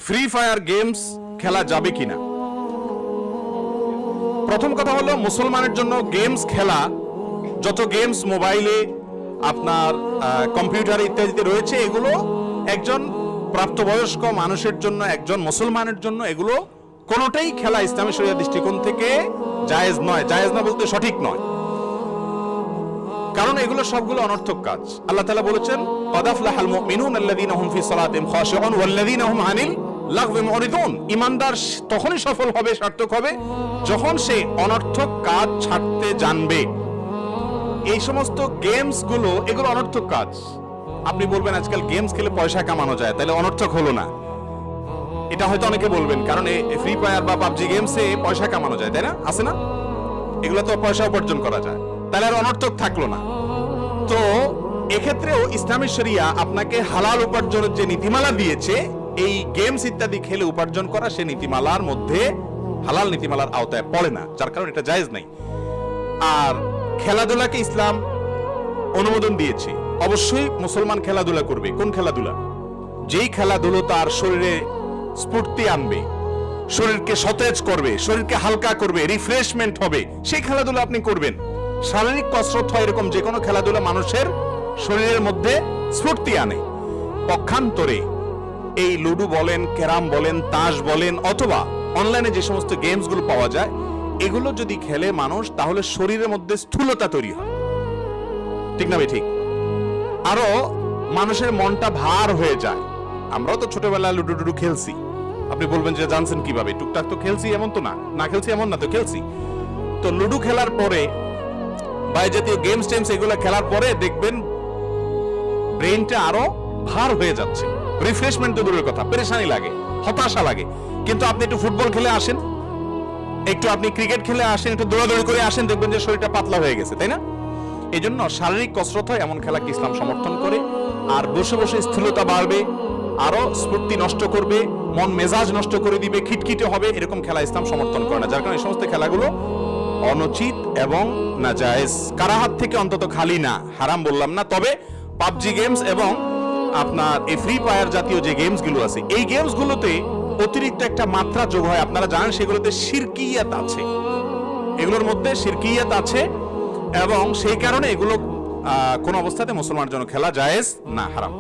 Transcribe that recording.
Free fire games খেলা যাবে কিনা। প্রথম কথা হলো, মুসলমানের জন্য গেমস খেলা, যত গেমস মোবাইলে আপনার কম্পিউটারে ইত্যাদিতে রয়েছে, এগুলো একজন প্রাপ্তবয়স্ক মানুষের জন্য, একজন মুসলমানের জন্য এগুলো কোনোটাই খেলা ইসলামী শরিয়াহ দৃষ্টিকোণ থেকে জায়েজ নয়। জায়েজ না বলতে সঠিক নয়, কারণ এগুলো সবগুলো অনর্থক কাজ। আল্লাহ তাআলা বলেছেন, ক্বাদ আফলাহাল মুমিনুন আল্লাযীনা হুম ফি সালাতিহিম খাশিউন ওয়াল্লাযীনা হুম আনিল লাগবি মুরিদুন। ঈমানদার তখনই সফল হবে, সার্থক হবে, যখন সে অনর্থক কাজ ছাড়তে জানবে। এই সমস্ত গেমস গুলো, এগুলো অনর্থক কাজ। আপনি বলবেন আজকাল গেমস খেলে পয়সা কামানো যায়, তাহলে অনর্থক হলো না? এটা হয়তো অনেকে বলবেন, কারণ এই ফ্রি ফায়ার বা পাবজি গেমসে পয়সা কামানো যায়, তাই না? আছে না? এগুলো তো পয়সা উপার্জন করা যায়, তাহলে আর অনর্থক থাকলো না। তো এক্ষেত্রেও ইসলামী শরিয়া আপনাকে হালাল উপার্জনের যে নীতিমালা দিয়েছে, এই গেমস ইত্যাদি খেলে উপার্জন করা সে নীতিমালার মধ্যে, হালাল নীতিমালার আওতায় পড়ে না, যার কারণে এটা জায়েজ নাই। আর খেলাধুলাকে ইসলাম অনুমোদন দিয়েছে, অবশ্যই মুসলমান খেলাধুলা করবে। কোন খেলাধুলা? যেই খেলাধুলো তার শরীরে স্ফূর্তি আনবে, শরীরকে সতেজ করবে, শরীরকে হালকা করবে, রিফ্রেশমেন্ট হবে, সেই খেলাধুলা আপনি করবেন। শারীরিক কসরত হয় এরকম যে কোনো খেলাধুলা মানুষের শরীরের মধ্যে স্ফূর্তি আনে। পক্ষান্তরে এই লুডু বলেন, ক্যারাম বলেন, তাস বলেন, অথবা অনলাইনে যে সমস্ত গেমস গুলো পাওয়া যায়, এগুলো যদি খেলে মানুষ, তাহলে শরীরের মধ্যে স্থূলতা তৈরি হয়। ঠিক না ভাই? ঠিক। আরো মানুষের মনটা ভার হয়ে যায়। আমরাও তো ছোটবেলায় লুডু টুডু খেলছি। আপনি বলবেন যে জানছেন কিভাবে? টুকটাক তো খেলছি, এমন তো না, না খেলছি এমন না, তো খেলছি। তো লুডু খেলার পরে বা এই জাতীয় গেমস টেমস এগুলো খেলার পরে দেখবেন ব্রেনটা আরো ভার হয়ে যাচ্ছে। রিফ্রেশমেন্ট তো দূরের কথা, পেরেশানি লাগে, হতাশা লাগে। কিন্তু আপনি একটু ফুটবল খেলে আসেন, একটু আপনি ক্রিকেট খেলে আসেন, একটু দৌড়াদৌড়ি করে আসেন, দেখবেন যে শরীরটা পাতলা হয়ে গেছে, তাই না? এই জন্য শারীরিক কসরত হয় এমন খেলাকে ইসলাম সমর্থন করে। আর বসে বসে স্থূলতা বাড়বে, আরো স্ফূর্তি নষ্ট করবে, মন মেজাজ নষ্ট করে দিবে, খিটখিটে হবে, এরকম খেলা ইসলাম সমর্থন করে না। যার কারণে এই সমস্ত খেলাগুলো অনুচিত এবং নাজায়েজ। কারাহাত থেকে অন্তত খালি না, হারাম বললাম না। তবে পাবজি গেমস এবং আপনার এই ফ্রি ফায়ার জাতীয় যে গেমস গুলো আছে, এই গেমস গুলোতে অতিরিক্ত একটা মাত্রা যোগ হয়। আপনারা জানেন সেগুলোতে শিরকিয়াত আছে, এগুলোর মধ্যে শিরকিয়াত আছে, এবং সেই কারণে এগুলো কোন অবস্থাতে মুসলমানের জন্য খেলা জায়েজ না, হারাম।